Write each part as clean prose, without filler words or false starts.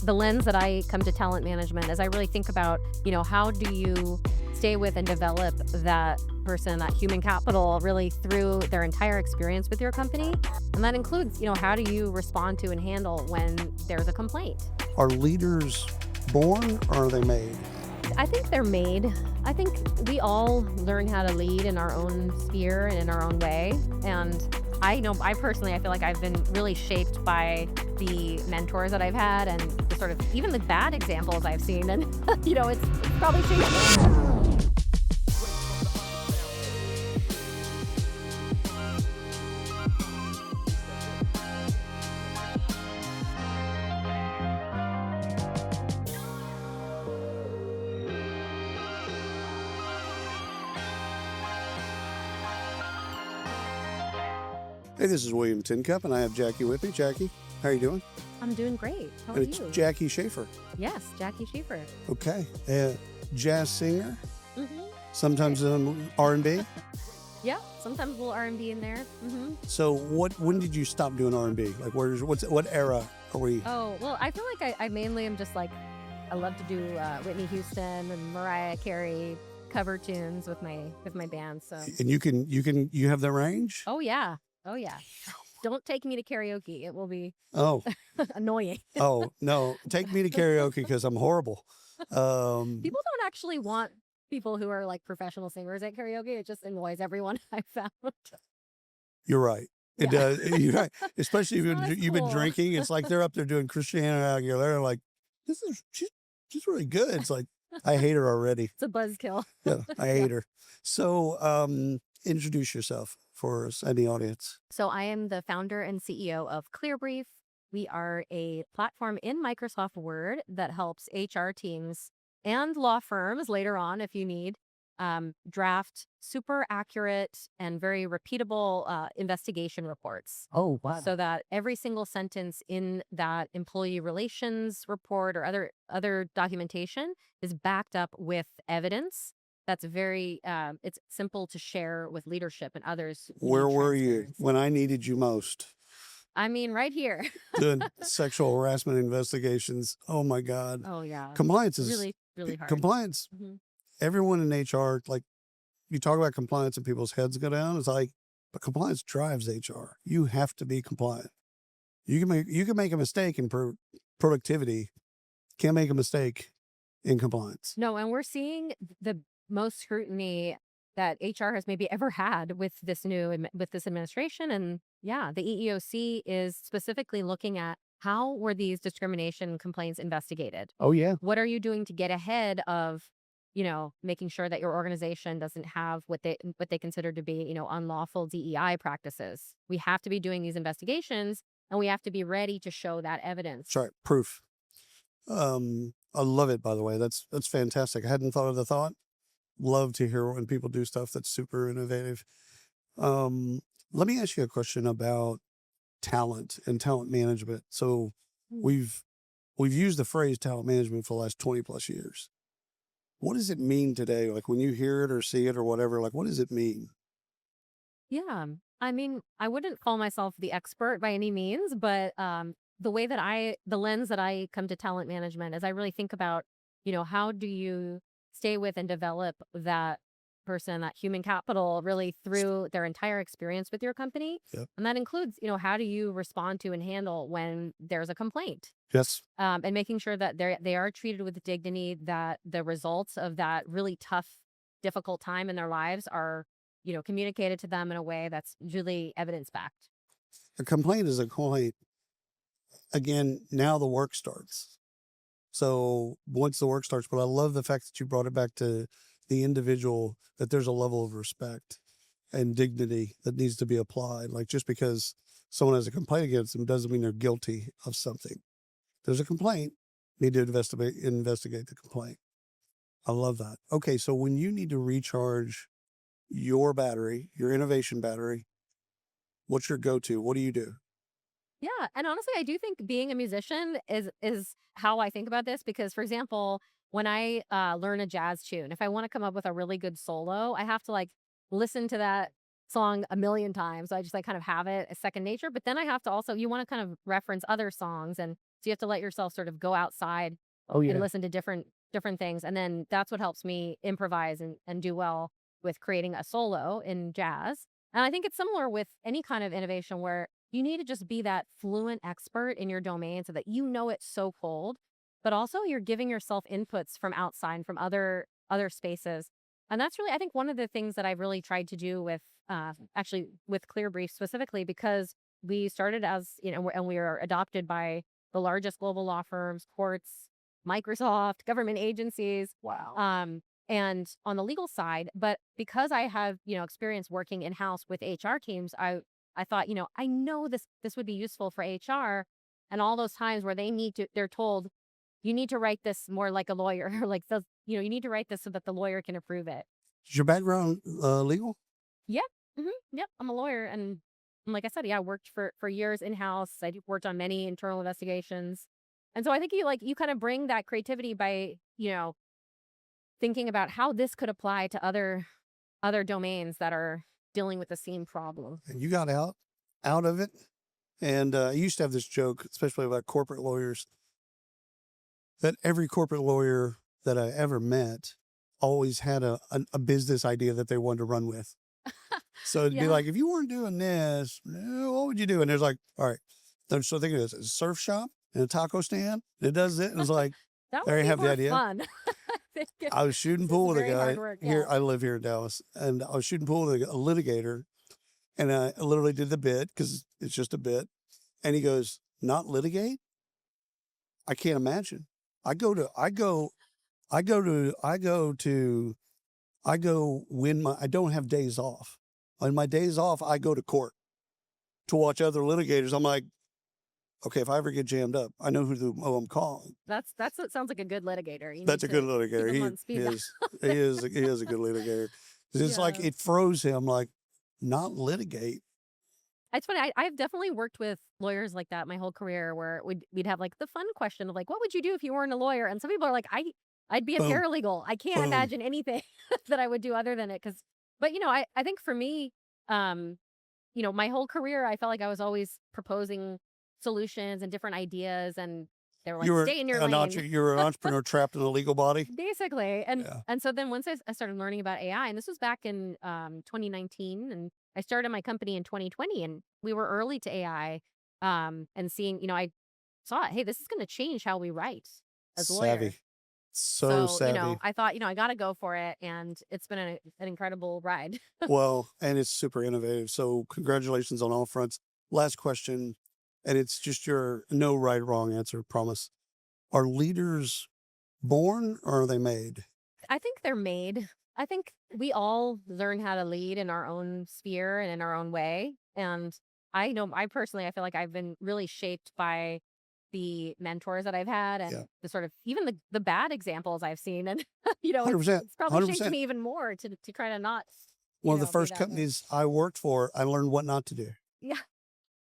the lens that I come to talent management is I really think about, how do you stay with and develop that person, that human capital, really through their entire experience with your company. And that includes, how do you respond to and handle when there's a complaint? Are leaders born or are they made? I think they're made. I think we all learn how to lead in our own sphere and in our own way. And I feel like I've been really shaped by the mentors that I've had and the sort of even the bad examples I've seen. And, it's probably shaped me. Hey, this is William Tincup, and I have Jackie with me. Jackie, how are you doing? I'm doing great. How are And it's you? Jackie Schafer. Yes, Jackie Schafer. Okay. Jazz singer, Mm-hmm. sometimes R&B. Yeah, sometimes a little R&B in there. Mm-hmm. So when did you stop doing R&B? Like what era are we? Oh, well, I feel like I mainly am just like, I love to do Whitney Houston and Mariah Carey cover tunes with my band. So, And you have the range? oh yeah. Don't take me to karaoke. It will be Oh, annoying. oh, no. Take me to karaoke because I'm horrible. People don't actually want people who are like professional singers at karaoke. It just annoys everyone I found. You're right. It Yeah. does. You're right. Especially if It's not as you've been cool. drinking. It's like they're up there doing Christina Aguilera. Like, she's really good. It's like, I hate her already. It's a buzzkill. Yeah, I hate her. So introduce yourself for us and the audience. So I am the founder and CEO of ClearBrief. We are a platform in Microsoft Word that helps HR teams and law firms later on, if you need, draft super accurate and very repeatable investigation reports. Oh, wow. So that every single sentence in that employee relations report or other documentation is backed up with evidence. That's very, it's simple to share with leadership and others. Who Where need were you transparency. when I needed you most? I mean, right here. Doing sexual harassment investigations. Oh my God. Oh yeah. Compliance is Really, really hard. compliance. Mhm. Everyone in HR, like you talk about compliance and people's heads go down. It's like, but compliance drives HR. You have to be compliant. You can make a mistake in productivity. Can't make a mistake in compliance. No, and we're seeing the most scrutiny that HR has maybe ever had with this administration. And yeah, the EEOC is specifically looking at how were these discrimination complaints investigated? Oh yeah. What are you doing to get ahead of, making sure that your organization doesn't have what they consider to be, unlawful DEI practices? We have to be doing these investigations and we have to be ready to show that evidence. Sorry, proof. I love it, by the way. That's fantastic. I hadn't thought of the thought. Love to hear when people do stuff that's super innovative. Let me ask you a question about talent and talent management. So we've used the phrase talent management for the last 20 plus years. What does it mean today? Like when you hear it or see it or whatever, like what does it mean? Yeah. I mean, I wouldn't call myself the expert by any means, but the lens that I come to talent management is I really think about, how do you stay with and develop that person, that human capital, really through their entire experience with your company. Yep. And that includes, how do you respond to and handle when there's a complaint? Yes. And making sure that they are treated with dignity, that the results of that really tough, difficult time in their lives are, communicated to them in a way that's really evidence-backed. A complaint is a complaint. Again, now the work starts. So once the work starts, but I love the fact that you brought it back to the individual, that there's a level of respect and dignity that needs to be applied. Like just because someone has a complaint against them doesn't mean they're guilty of something. There's a complaint, need to investigate the complaint. I love that. Okay, so when you need to recharge your battery, your innovation battery, what's your go-to? What do you do? Yeah, and honestly, I do think being a musician is how I think about this because, for example, when I learn a jazz tune, if I want to come up with a really good solo, I have to like listen to that song a million times. So I just like kind of have it as second nature. But then I have to also, you want to kind of reference other songs and So you have to let yourself sort of go outside Oh and yeah. listen to different things. And then that's what helps me improvise and do well with creating a solo in jazz. And I think it's similar with any kind of innovation where you need to just be that fluent expert in your domain so that you know it so cold, but also you're giving yourself inputs from outside, from other spaces. And that's really, I think, one of the things that I've really tried to do with actually with Clear Brief specifically, because we started as, and we are adopted by the largest global law firms, courts, Microsoft, government agencies, Wow. and on the legal side. But because I have, experience working in house with HR teams, I thought, I know this would be useful for HR, and all those times where they're told you need to write this more like a lawyer, like those, you need to write this so that the lawyer can approve it. Is your background legal? Yeah. Yep. I'm a lawyer, and like I said, yeah, I worked for years in house. Worked on many internal investigations, and so I think you kind of bring that creativity by thinking about how this could apply to other domains that are dealing with the same problem. And you got out of it. And I used to have this joke, especially about corporate lawyers, that every corporate lawyer that I ever met always had a business idea that they wanted to run with. So it'd be Yeah, like, if you weren't doing this, what would you do? And there's like, all right. So think of this: a surf shop and a taco stand. And it does it. And it's like, that would there you be have the more idea. fun. I think I was shooting it's just pool with a very guy hard work. here. Yeah. I live here in Dallas, and I was shooting pool with a litigator, and I literally did the bit because it's just a bit. And he goes, "Not litigate? I can't imagine. I go to, I go, I go to, I go to, I go when I don't have days off. On my days off, I go to court to watch other litigators. I'm like, okay, if I ever get jammed up, I know who I'm calling. That's what sounds like a good litigator. You That's need a good to keep litigator. him He on speed dial. is, he is a good litigator. 'Cause it's like, Yeah. it froze him like, not litigate. It's funny. I've definitely worked with lawyers like that my whole career, where we'd have like the fun question of like, what would you do if you weren't a lawyer? And some people are like, I'd be a Boom, paralegal. I can't boom. imagine anything that I would do other than it. But I think for me, um, my whole career, I felt like I was always proposing solutions and different ideas, and they were like, stay in your lane. You're an entrepreneur trapped in a legal body. Basically, and Yeah. and so then once I started learning about AI, and this was back in 2019, and I started my company in 2020, and we were early to AI, and seeing, I saw, hey, this is going to change how we write as lawyers. Savvy. So So, savvy. I thought, I got to go for it, and it's been an incredible ride. Well, and it's super innovative. So congratulations on all fronts. Last question, and it's just your no right or wrong answer, promise. Are leaders born or are they made? I think they're made. I think we all learn how to lead in our own sphere and in our own way. And I know I personally, I feel like I've been really shaped by the mentors that I've had, Yeah. and the sort of even the bad exampons I've seen. And, it's, 100%. it's probably shaped 100%. me even more to try to not, One of the be first that way. companies I worked for, I learned what not to do. Yeah,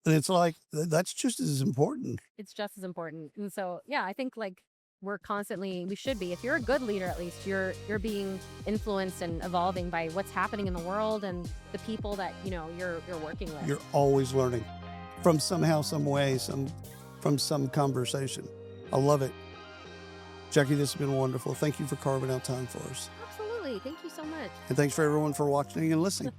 And it's like, that's just as important. it's just as important. And so, yeah, I think like we should be, if you're a good leader, at least you're being influenced and evolving by what's happening in the world and the people that you're working with. You're always learning from somehow, some way, from some conversation. I love it. Jackie, this has been wonderful. Thank you for carving out time for us. Absolutely. Thank you so much. And thanks for everyone for watching and listening.